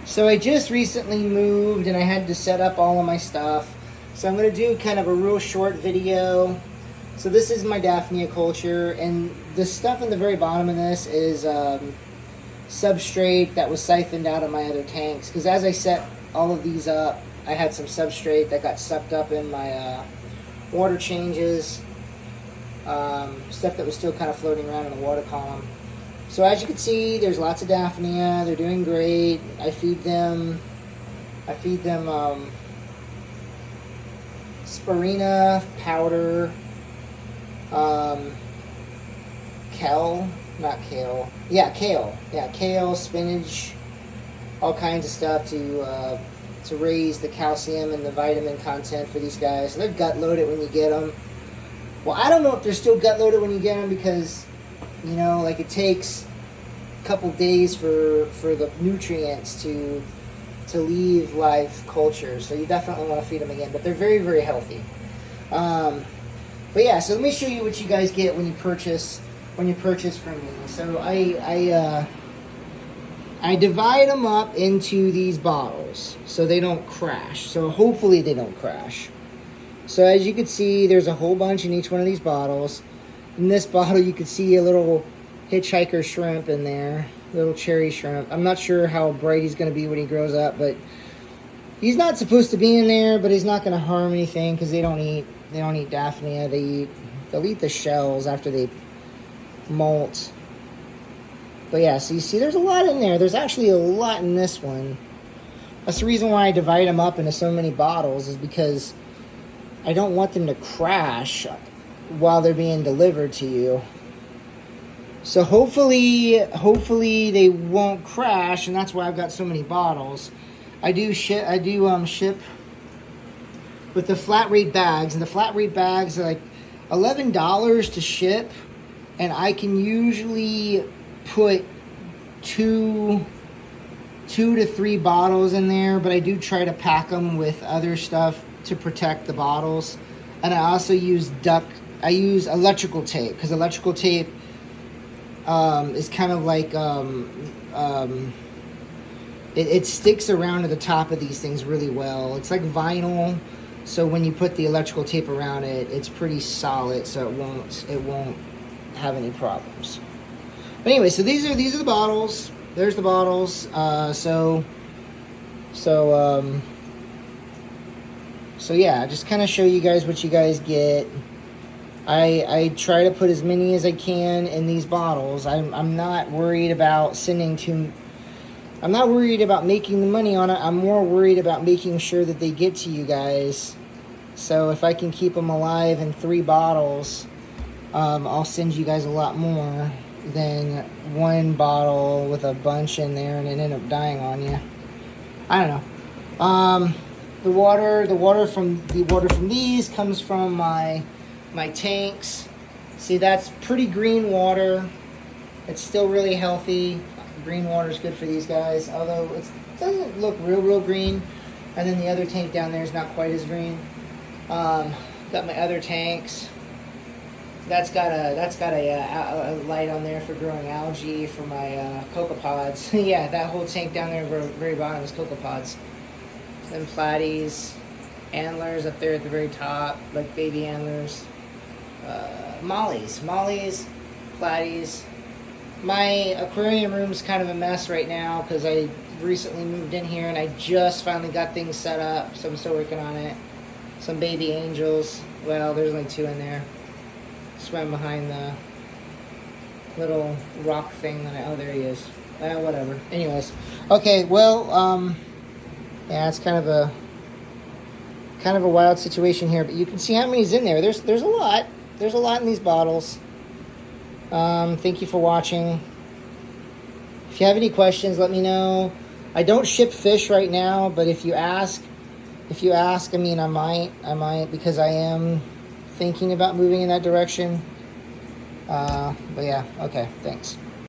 So I just recently moved and I had to set up all of my stuff. So I'm going to do kind of a real short video. So this is my Daphnia culture, and the stuff in the very bottom of this is substrate that was siphoned out of my other tanks. Because as I set all of these up, I had some substrate that got sucked up in my water changes. Stuff that was still kind of floating around in the water column. So as you can see, there's lots of Daphnia. They're doing great. I feed them spirina powder, kale, spinach, all kinds of stuff to raise the calcium and the vitamin content for these guys. So they're gut loaded when you get them. Well, I don't know if they're still gut loaded when you get them because, you know, like it takes a couple days for the nutrients to leave live culture. So you definitely want to feed them again. But they're very, very healthy. But yeah, so let me show you what you guys get when you purchase from me. So I divide them up into these bottles so they don't crash. So hopefully they don't crash. So as you can see, there's a whole bunch in each one of these bottles. In this bottle, you can see a little hitchhiker shrimp in there, little cherry shrimp. I'm not sure how bright he's going to be when he grows up, but he's not supposed to be in there. But he's not going to harm anything because they don't eat Daphnia. They'll eat the shells after they molt. But yeah, so you see, there's a lot in there. There's actually a lot in this one. That's the reason why I divide them up into so many bottles, is because I don't want them to crash while they're being delivered to you. So hopefully they won't crash, and that's why I've got so many bottles. I do ship with the flat rate bags, and the flat rate bags are like $11 to ship, and I can usually put two to three bottles in there, but I do try to pack them with other stuff to protect the bottles. And I also use electrical tape, because electrical tape is kind of like it sticks around to the top of these things really well. It's like vinyl, so when you put the electrical tape around it, it's pretty solid, so it won't have any problems. But anyway, so these are the bottles. There's the bottles. So yeah, just kind of show you guys what you guys get. I try to put as many as I can in these bottles. I'm not worried about I'm not worried about making the money on it. I'm more worried about making sure that they get to you guys. So if I can keep them alive in 3 bottles, I'll send you guys a lot more than 1 bottle with a bunch in there and it end up dying on you. I don't know. The water from these comes from my tanks. See, that's pretty green water. It's still really healthy. Green water is good for these guys, although it doesn't look real green. And then the other tank down there is not quite as green. Got my other tanks. That's got a light on there for growing algae for my copepods. Yeah, that whole tank down there at the very bottom is copepods. Then platies, antlers up there at the very top, like baby antlers. Mollies, platies. My aquarium room's kind of a mess right now because I recently moved in here and I just finally got things set up, so I'm still working on it. Some baby angels. Well, there's only 2 in there. Swam behind the little rock thing that oh, there he is. Whatever. Anyways, okay. Well, yeah, it's kind of a wild situation here, but you can see how many's in there. There's a lot. There's a lot in these bottles. Thank you for watching. If you have any questions, let me know. I don't ship fish right now, but if you ask, I mean, I might because I am thinking about moving in that direction. But yeah, okay, thanks.